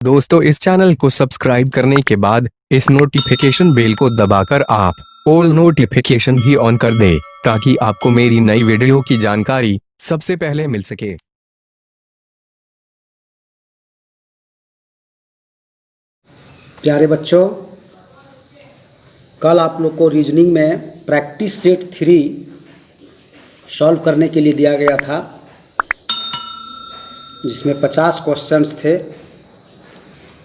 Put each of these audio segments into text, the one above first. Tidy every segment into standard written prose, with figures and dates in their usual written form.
दोस्तों, इस चैनल को सब्सक्राइब करने के बाद इस नोटिफिकेशन बेल को दबाकर आप ऑल नोटिफिकेशन भी ऑन कर दें ताकि आपको मेरी नई वीडियो की जानकारी सबसे पहले मिल सके। प्यारे बच्चों, कल आप लोग को रीजनिंग में प्रैक्टिस सेट 3 सॉल्व करने के लिए दिया गया था, जिसमें 50 क्वेश्चंस थे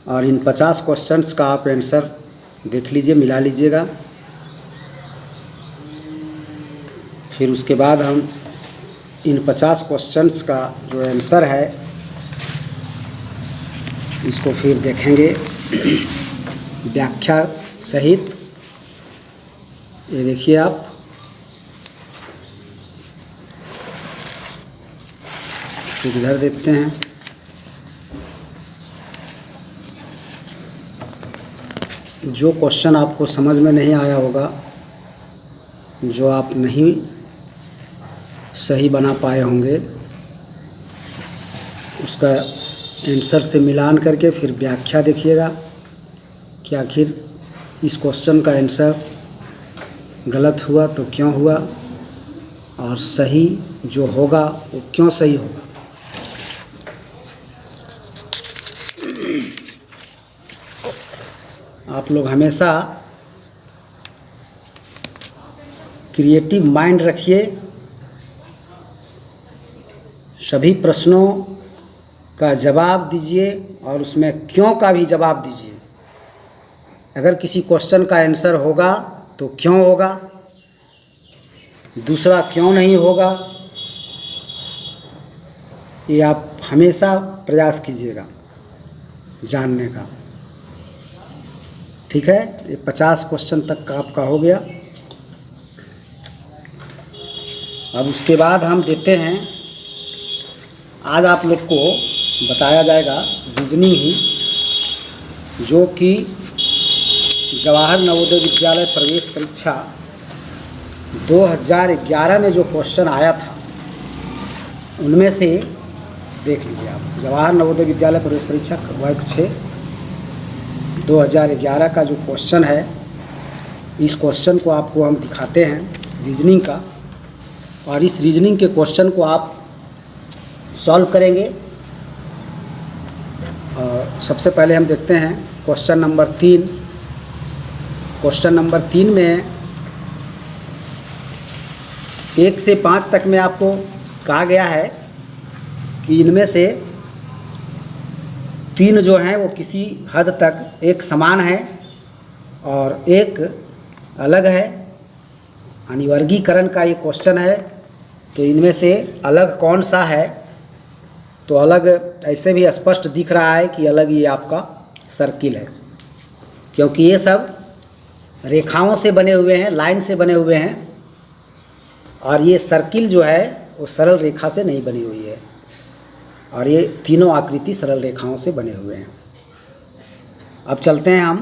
और इन 50 क्वेश्चंस का आप आंसर देख लीजिए, मिला लीजिएगा। फिर उसके बाद हम इन 50 क्वेश्चंस का जो आंसर है इसको फिर देखेंगे व्याख्या सहित। ये देखिए आप, फिर इधर देखते हैं। जो क्वेश्चन आपको समझ में नहीं आया होगा, जो आप नहीं सही बना पाए होंगे, उसका आंसर से मिलान करके फिर व्याख्या देखिएगा कि आखिर इस क्वेश्चन का आंसर गलत हुआ तो क्यों हुआ, और सही जो होगा वो क्यों सही होगा। आप लोग हमेशा क्रिएटिव माइंड रखिए, सभी प्रश्नों का जवाब दीजिए और उसमें क्यों का भी जवाब दीजिए। अगर किसी क्वेश्चन का आंसर होगा तो क्यों होगा, दूसरा क्यों नहीं होगा, ये आप हमेशा प्रयास कीजिएगा जानने का। ठीक है, ये 50 क्वेश्चन तक का आपका हो गया। अब उसके बाद हम देते हैं, आज आप लोग को बताया जाएगा रीजनिंग ही, जो कि जवाहर नवोदय विद्यालय प्रवेश परीक्षा 2011 में जो क्वेश्चन आया था उनमें से देख लीजिए आप। जवाहर नवोदय विद्यालय प्रवेश परीक्षा वर्ग 6 2011 का जो क्वेश्चन है, इस क्वेश्चन को आपको हम दिखाते हैं रीजनिंग का, और इस रीजनिंग के क्वेश्चन को आप सॉल्व करेंगे। और सबसे पहले हम देखते हैं क्वेश्चन नंबर 3। क्वेश्चन नंबर 3 में 1 से 5 तक में आपको कहा गया है कि इनमें से 3 जो हैं वो किसी हद तक एक समान है और एक अलग है। यानी वर्गीकरण का ये क्वेश्चन है, तो इनमें से अलग कौन सा है। तो अलग ऐसे भी स्पष्ट दिख रहा है कि अलग ये आपका सर्किल है, क्योंकि ये सब रेखाओं से बने हुए हैं, लाइन से बने हुए हैं, और ये सर्किल जो है वो सरल रेखा से नहीं बनी हुई है, और ये तीनों आकृति सरल रेखाओं से बने हुए हैं। अब चलते हैं हम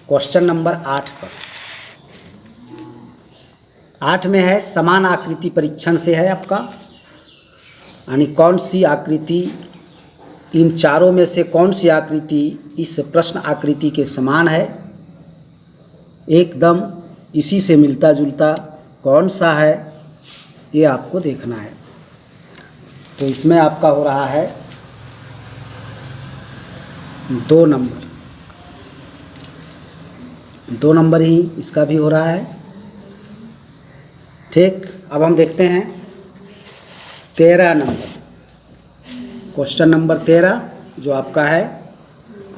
क्वेश्चन नंबर 8 पर। 8 में है समान आकृति परीक्षण से है आपका, यानी कौन सी आकृति, इन चारों में से कौन सी आकृति इस प्रश्न आकृति के समान है, एकदम इसी से मिलता जुलता कौन सा है, ये आपको देखना है। तो इसमें आपका हो रहा है 2 नंबर, 2 नंबर ही इसका भी हो रहा है। ठीक, अब हम देखते हैं 13 नंबर। क्वेश्चन नंबर 13 जो आपका है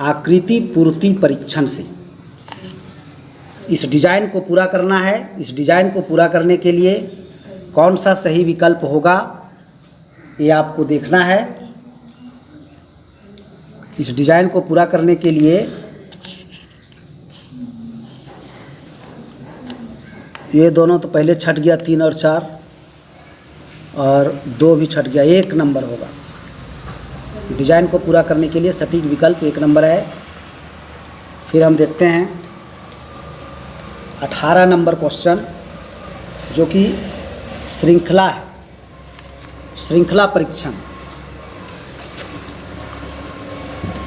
आकृति पूर्ति परीक्षण से। इस डिजाइन को पूरा करना है। इस डिजाइन को पूरा करने के लिए कौन सा सही विकल्प होगा, ये आपको देखना है। इस डिजाइन को पूरा करने के लिए ये दोनों तो पहले छट गया, 3 और 4, और 2 भी छट गया, 1 नंबर होगा। डिजाइन को पूरा करने के लिए सटीक विकल्प 1 नंबर है। फिर हम देखते हैं 18 नंबर क्वेश्चन, जो कि श्रृंखला है, श्रृंखला परीक्षण।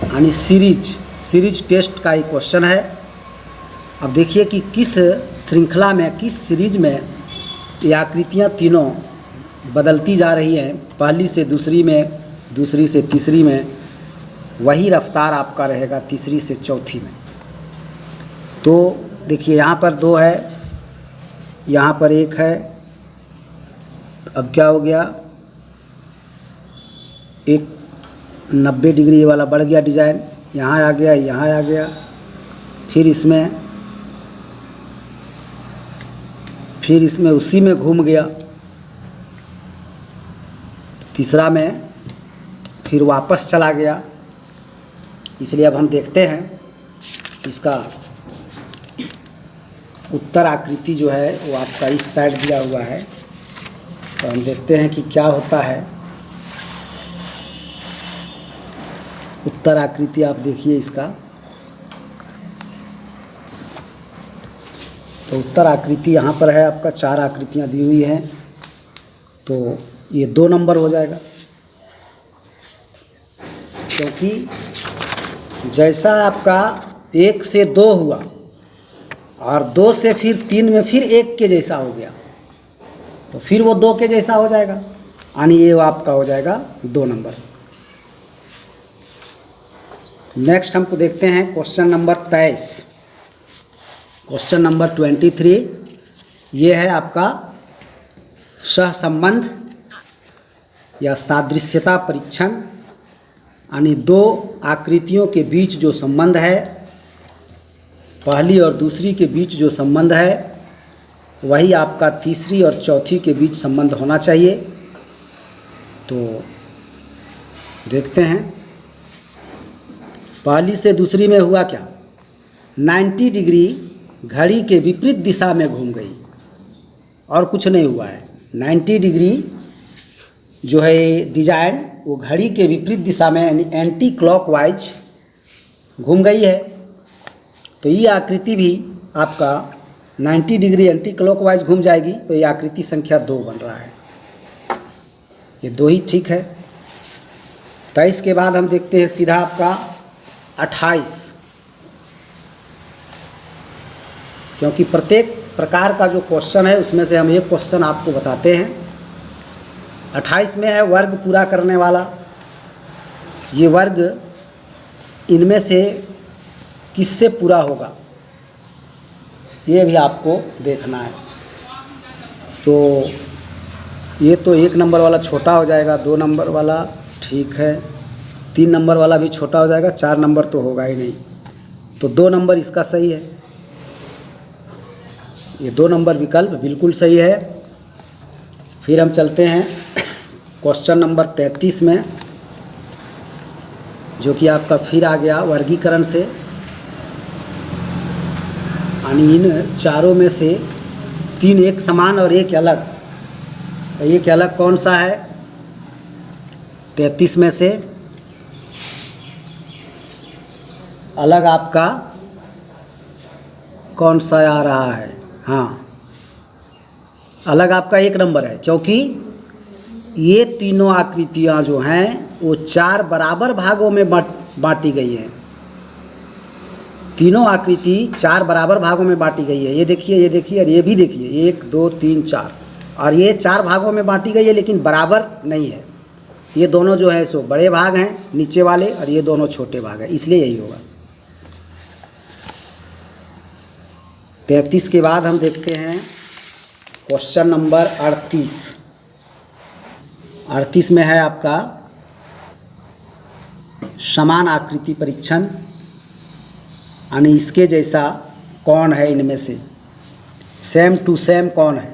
यानी सीरीज टेस्ट का एक क्वेश्चन है। अब देखिए कि किस श्रृंखला में, किस सीरीज में ये आकृतियाँ तीनों बदलती जा रही हैं, पहली से दूसरी में, दूसरी से तीसरी में, वही रफ्तार आपका रहेगा तीसरी से चौथी में। तो देखिए यहाँ पर 2 है, यहाँ पर 1 है। अब क्या हो गया, एक 90 डिग्री वाला बढ़ गया डिज़ाइन, यहाँ आ गया, यहाँ आ गया, फिर इसमें उसी में घूम गया, तीसरा में फिर वापस चला गया। इसलिए अब हम देखते हैं इसका उत्तर आकृति जो है वो आपका इस साइड दिया हुआ है। तो हम देखते हैं कि क्या होता है। उत्तर आकृति आप देखिए इसका, तो उत्तर आकृति यहाँ पर है आपका, 4 आकृतियाँ दी हुई हैं, तो ये 2 नंबर हो जाएगा। क्योंकि जैसा आपका 1 से 2 हुआ और 2 से फिर 3 में फिर 1 के जैसा हो गया, तो फिर वो 2 के जैसा हो जाएगा, यानी ये आपका हो जाएगा 2 नंबर। नेक्स्ट हमको देखते हैं क्वेश्चन नंबर 23। क्वेश्चन नंबर 23 ये है आपका सहसंबंध या सादृश्यता परीक्षण, यानी 2 आकृतियों के बीच जो संबंध है, पहली और दूसरी के बीच जो संबंध है, वही आपका तीसरी और चौथी के बीच संबंध होना चाहिए। तो देखते हैं पहली से दूसरी में हुआ क्या, 90 डिग्री घड़ी के विपरीत दिशा में घूम गई और कुछ नहीं हुआ है। 90 डिग्री जो है डिजाइन वो घड़ी के विपरीत दिशा में यानी एंटी क्लॉकवाइज घूम गई है। तो ये आकृति भी आपका 90 डिग्री एंटी क्लॉकवाइज घूम जाएगी, तो ये आकृति संख्या 2 बन रहा है। ये 2 ही ठीक है। 23 के बाद हम देखते हैं सीधा आपका 28, क्योंकि प्रत्येक प्रकार का जो क्वेश्चन है उसमें से हम एक क्वेश्चन आपको बताते हैं। 28 में है वर्ग पूरा करने वाला। ये वर्ग इनमें से किससे पूरा होगा, ये भी आपको देखना है। तो ये तो 1 नंबर वाला छोटा हो जाएगा, 2 नंबर वाला ठीक है, 3 नंबर वाला भी छोटा हो जाएगा, 4 नंबर तो होगा ही नहीं, तो 2 नंबर इसका सही है। ये 2 नंबर विकल्प बिल्कुल सही है। फिर हम चलते हैं क्वेश्चन नंबर 33 में, जो कि आपका फिर आ गया वर्गीकरण से, यानी इन चारों में से 3 एक समान और एक अलग। तो एक अलग कौन सा है 33 में से? अलग आपका कौन सा आ रहा है? हाँ, अलग आपका 1 नंबर है, क्योंकि ये तीनों आकृतियाँ जो हैं वो 4 बराबर भागों में बांटी गई हैं। तीनों आकृति 4 बराबर भागों में बांटी गई है। ये देखिए, ये देखिए और ये भी देखिए, 1 2 3 4, और ये 4 भागों में बांटी गई है, लेकिन बराबर नहीं है। ये दोनों जो है सो बड़े भाग हैं नीचे वाले, और ये दोनों छोटे भाग हैं, इसलिए यही होगा। 33 के बाद हम देखते हैं क्वेश्चन नंबर 38। 38 में है आपका समान आकृति परीक्षण, यानी इसके जैसा कौन है इनमें से, सेम टू सेम कौन है।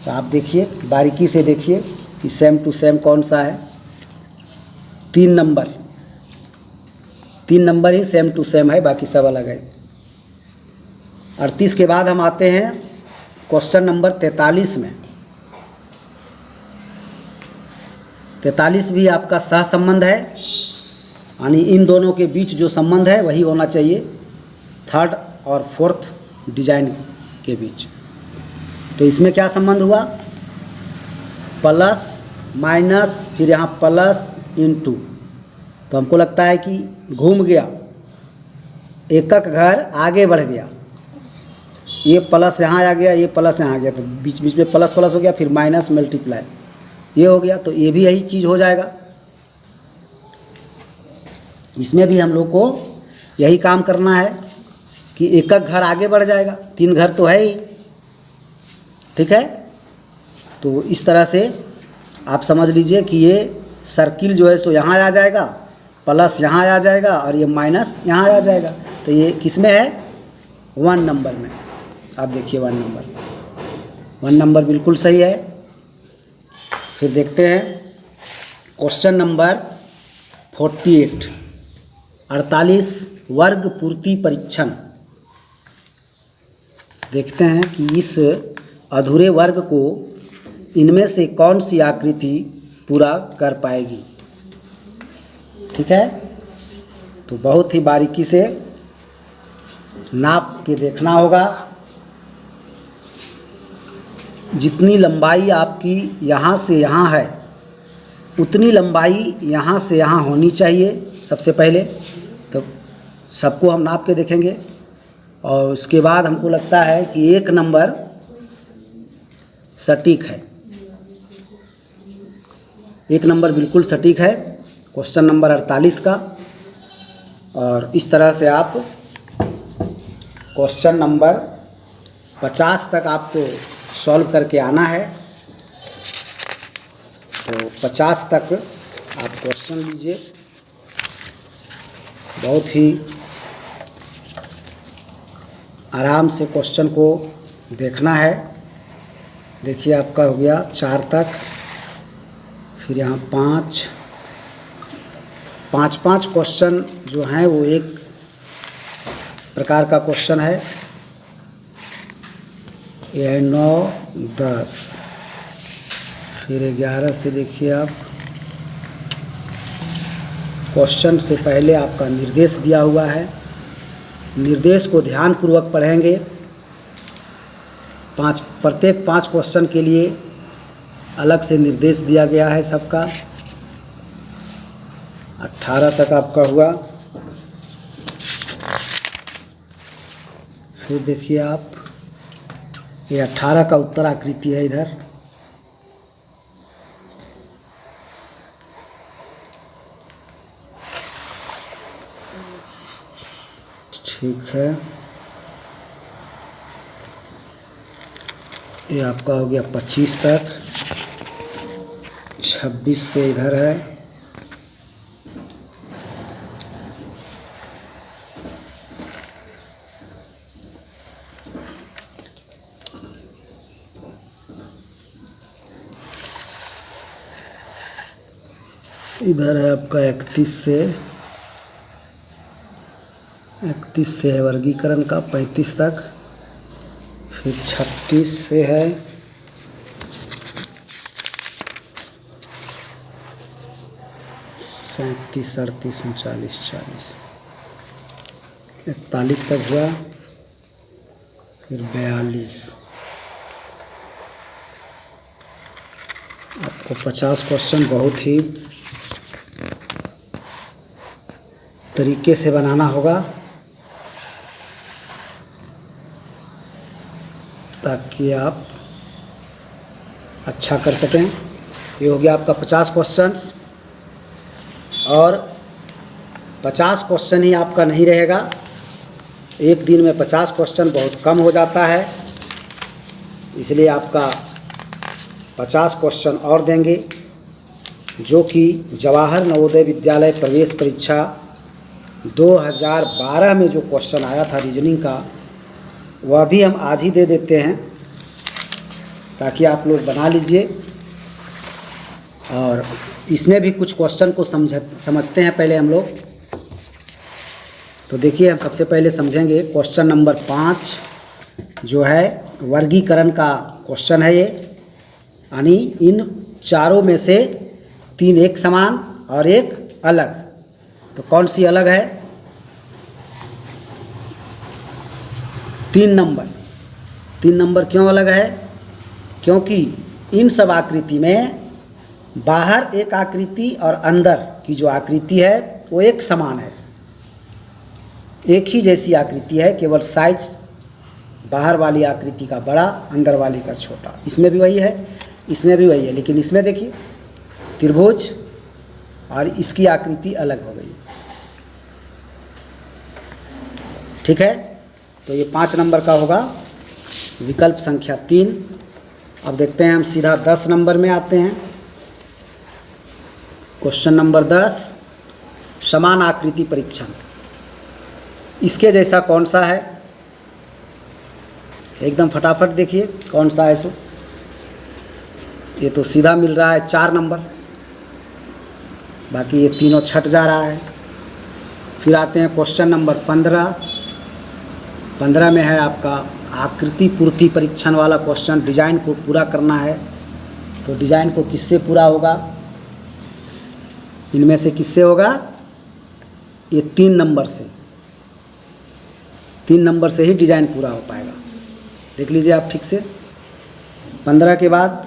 तो आप देखिए, बारीकी से देखिए कि सेम टू सेम कौन सा है। 3 नंबर ही सेम टू सेम है, बाकी सब अलग है। 38 के बाद हम आते हैं क्वेश्चन नंबर 43 में। 43 भी आपका सहसंबंध है, यानी इन दोनों के बीच जो संबंध है वही होना चाहिए, 3rd और 4th डिजाइन के बीच। तो इसमें क्या संबंध हुआ, प्लस माइनस, फिर यहाँ प्लस इंटू, तो हमको लगता है कि घूम गया, एकक घर आगे बढ़ गया, ये प्लस यहाँ आ गया, ये प्लस यहाँ आ गया, तो बीच बीच में प्लस प्लस हो गया, फिर माइनस मल्टीप्लाई ये हो गया, तो ये भी यही चीज़ हो जाएगा। इसमें भी हम लोग को यही काम करना है कि एकक घर आगे बढ़ जाएगा, 3 घर तो है ही, ठीक है। तो इस तरह से आप समझ लीजिए कि ये सर्किल जो है सो यहाँ आ जाएगा, प्लस यहाँ आ जाएगा और ये माइनस यहाँ आ जाएगा। तो ये किस में है? 1 नंबर में। आप देखिए 1 नंबर बिल्कुल सही है। फिर देखते हैं क्वेश्चन नंबर 48, 48 वर्ग पूर्ति परीक्षण। देखते हैं कि इस अधूरे वर्ग को इनमें से कौन सी आकृति पूरा कर पाएगी, ठीक है। तो बहुत ही बारीकी से नाप के देखना होगा। जितनी लंबाई आपकी यहाँ से यहाँ है उतनी लंबाई यहाँ से यहाँ होनी चाहिए सबसे पहले। तो सबको हम नाप के देखेंगे और उसके बाद हमको लगता है कि 1 नंबर सटीक है, 1 नंबर बिल्कुल सटीक है क्वेश्चन नंबर 48 का। और इस तरह से आप क्वेश्चन नंबर 50 तक आपको सॉल्व करके आना है। तो 50 तक आप क्वेश्चन लीजिए, बहुत ही आराम से क्वेश्चन को देखना है। देखिए आपका हो गया 4 तक, फिर यहाँ 5 क्वेश्चन जो हैं वो एक प्रकार का क्वेश्चन है। ये 9, 10, फिर 11 से देखिए आप क्वेश्चन से पहले आपका निर्देश दिया हुआ है। निर्देश को ध्यानपूर्वक पढ़ेंगे। प्रत्येक 5 क्वेश्चन के लिए अलग से निर्देश दिया गया है सबका। 18 तक आपका हुआ। फिर देखिए आप ये 18 का उत्तर आकृति है इधर। ठीक है, ये आपका हो गया 25 तक। 26 से इधर है। इधर है आपका 31 से है वर्गीकरण का 35 तक। फिर 36 से है, सैंतीस, 38, 39, 40, 41 तक हुआ। फिर 42। आपको 50 क्वेश्चन बहुत ही तरीके से बनाना होगा ताकि आप अच्छा कर सकें। ये हो गया आपका 50 क्वेश्चंस। और 50 क्वेश्चन ही आपका नहीं रहेगा, एक दिन में 50 क्वेश्चन बहुत कम हो जाता है, इसलिए आपका 50 क्वेश्चन और देंगे, जो कि जवाहर नवोदय विद्यालय प्रवेश परीक्षा 2012 में जो क्वेश्चन आया था रीजनिंग का, वह भी हम आज ही दे देते हैं ताकि आप लोग बना लीजिए। और इसमें भी कुछ क्वेश्चन को समझते हैं पहले हम लोग। तो देखिए हम सबसे पहले समझेंगे क्वेश्चन नंबर 5 जो है वर्गीकरण का क्वेश्चन है ये, यानी इन चारों में से 3 एक समान और एक अलग। तो कौन सी अलग है? 3 नंबर। 3 नंबर क्यों अलग है? क्योंकि इन सब आकृति में बाहर एक आकृति और अंदर की जो आकृति है वो एक समान है, एक ही जैसी आकृति है, केवल साइज बाहर वाली आकृति का बड़ा, अंदर वाली का छोटा। इसमें भी वही है, इसमें भी वही है, लेकिन इसमें देखिए त्रिभुज और इसकी आकृति अलग हो गई। ठीक है, तो ये 5 नंबर का होगा विकल्प संख्या 3। अब देखते हैं हम सीधा 10 नंबर में आते हैं। क्वेश्चन नंबर 10, समान आकृति परीक्षण। इसके जैसा कौन सा है, एकदम फटाफट देखिए कौन सा है सो। ये तो सीधा मिल रहा है 4 नंबर, बाकी ये तीनों छट जा रहा है। फिर आते हैं क्वेश्चन नंबर 15। 15 में है आपका आकृति पूर्ति परीक्षण वाला क्वेश्चन। डिजाइन को पूरा करना है, तो डिजाइन को किससे पूरा होगा, इनमें से किससे होगा, ये 3 नंबर से, 3 नंबर से ही डिजाइन पूरा हो पाएगा। देख लीजिए आप ठीक से। 15 के बाद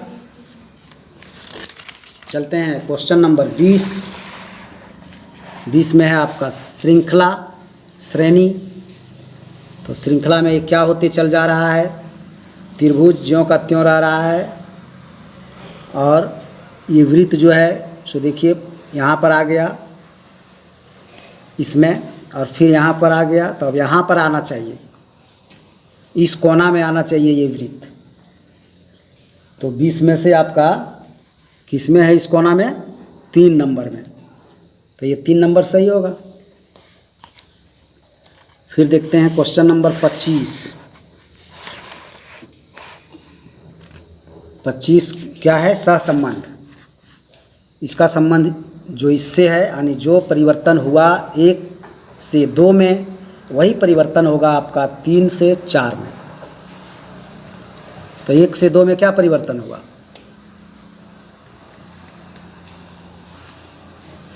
चलते हैं क्वेश्चन नंबर 20। 20 में है आपका श्रृंखला श्रेणी। तो श्रृंखला में ये क्या होते चल जा रहा है, त्रिभुज ज्यों का त्यों रह रहा है, और ये वृत्त जो है सो देखिए यहाँ पर आ गया इसमें, और फिर यहाँ पर आ गया, तो अब यहाँ पर आना चाहिए, इस कोना में आना चाहिए ये वृत्त। तो 20 में से आपका किस में है, इस कोना में 3 नंबर में, तो ये 3 नंबर सही होगा। फिर देखते हैं क्वेश्चन नंबर 25। 25 क्या है, सहसंबंध। इसका संबंध जो इससे है, यानी जो परिवर्तन हुआ 1 से 2 में, वही परिवर्तन होगा आपका 3 से 4 में। तो 1 से 2 में क्या परिवर्तन हुआ,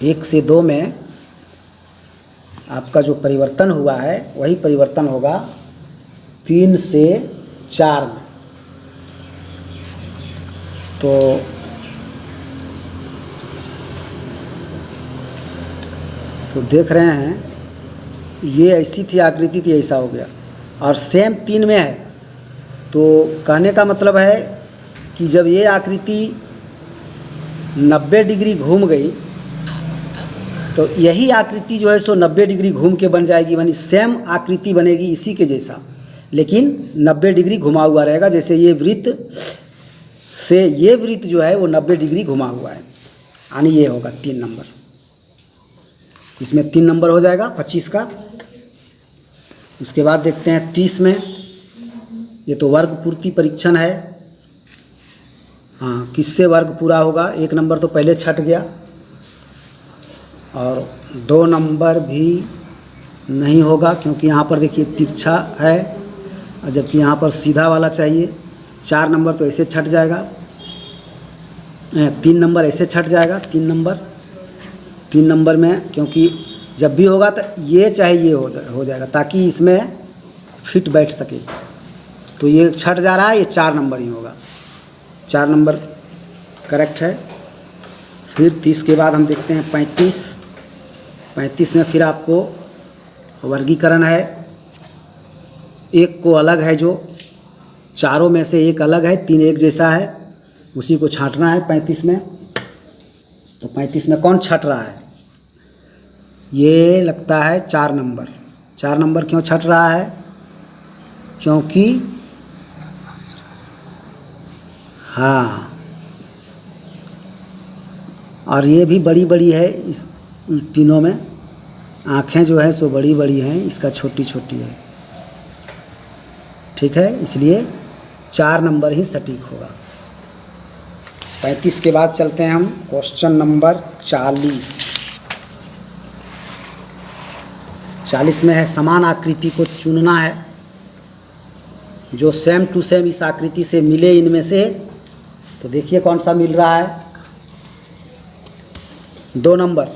1 से 2 में आपका जो परिवर्तन हुआ है वही परिवर्तन होगा 3 से 4 में। तो देख रहे हैं ये ऐसी थी आकृति थी, ऐसा हो गया, और सेम 3 में है। तो कहने का मतलब है कि जब ये आकृति 90 डिग्री घूम गई, तो यही आकृति जो है सो 90 डिग्री घूम के बन जाएगी, यानी सेम आकृति बनेगी इसी के जैसा, लेकिन 90 डिग्री घुमा हुआ रहेगा। जैसे ये वृत्त से ये वृत्त जो है वो 90 डिग्री घुमा हुआ है, यानी ये होगा 3 नंबर। इसमें 3 नंबर हो जाएगा 25 का। उसके बाद देखते हैं 30 में। ये तो वर्ग पूर्ति परीक्षण है। हाँ, किससे वर्ग पूरा होगा, 1 नंबर तो पहले छट गया, और 2 नंबर भी नहीं होगा, क्योंकि यहाँ पर देखिए तिरछा है, और जबकि यहाँ पर सीधा वाला चाहिए। 4 नंबर तो ऐसे छट जाएगा, 3 नंबर ऐसे छट जाएगा। 3 नंबर में क्योंकि जब भी होगा तो ये चाहे ये हो जाएगा, ताकि इसमें फिट बैठ सके। तो ये छट जा रहा है, ये 4 नंबर ही होगा, 4 नंबर करेक्ट है। फिर 30 के बाद हम देखते हैं 35। 35 में फिर आपको वर्गीकरण है। एक को अलग है, जो चारों में से एक अलग है, 3 एक जैसा है, उसी को छांटना है 35 में। तो 35 में कौन छट रहा है, ये लगता है 4 नंबर। 4 नंबर क्यों छट रहा है, क्योंकि हाँ, और ये भी बड़ी बड़ी है, इस तीनों में आँखें जो है सो बड़ी बड़ी हैं, इसका छोटी छोटी है। ठीक है, इसलिए 4 नंबर ही सटीक होगा। 35 के बाद चलते हैं हम क्वेश्चन नंबर 40। 40 में है समान आकृति को चुनना है, जो सेम टू सेम इस आकृति से मिले इनमें से। तो देखिए कौन सा मिल रहा है, 2 नंबर।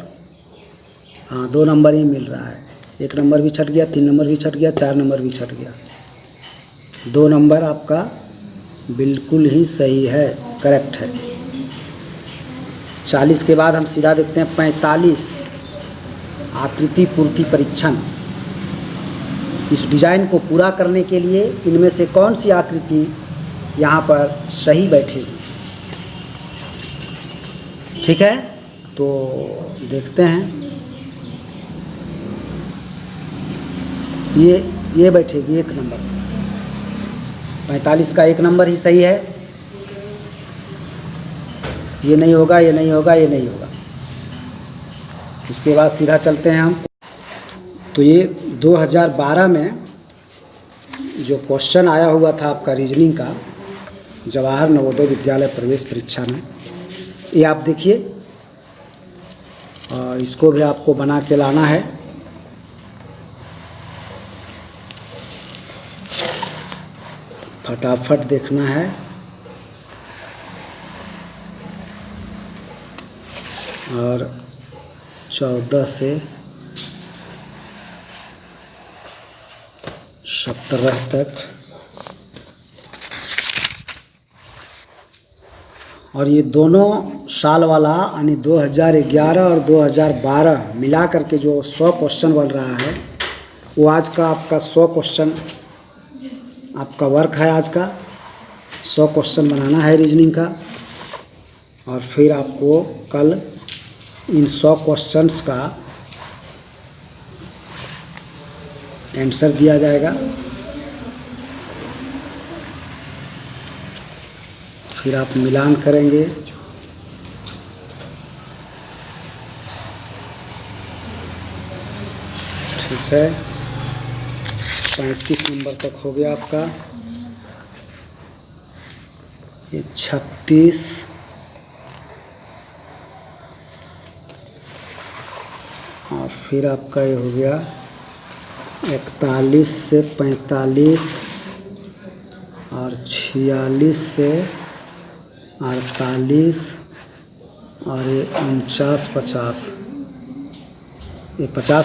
हाँ, 2 नंबर ही मिल रहा है। 1 नंबर भी छट गया, 3 नंबर भी छट गया, 4 नंबर भी छट गया। 2 नंबर आपका बिल्कुल ही सही है, करेक्ट है। 40 के बाद हम सीधा देखते हैं 45। आकृति पूर्ति परीक्षण। इस डिजाइन को पूरा करने के लिए इनमें से कौन सी आकृति यहाँ पर सही बैठेगी। ठीक है, तो देखते हैं। ये बैठेगी 1 नंबर। 45 का 1 नंबर ही सही है। ये नहीं होगा, ये नहीं होगा, ये नहीं होगा। उसके बाद सीधा चलते हैं हम। तो ये 2012 में जो क्वेश्चन आया हुआ था आपका रीजनिंग का जवाहर नवोदय विद्यालय प्रवेश परीक्षा में, ये आप देखिए, और इसको भी आपको बना के लाना है। फटाफट देखना है। और 14 से 17 तक, और ये दोनों साल वाला यानी 2011 और 2012 मिला करके जो 100 क्वेश्चन बन रहा है, वो आज का आपका 100 क्वेश्चन आपका वर्क है। आज का 100 क्वेश्चन बनाना है रीजनिंग का, और फिर आपको कल इन 100 क्वेश्चंस का आंसर दिया जाएगा। फिर आप मिलान करेंगे। ठीक है, 35 नंबर तक हो गया आपका। ये 36, और फिर आपका ये हो गया 41 से 45, और 46 से 48, और ये 49 50, ये 50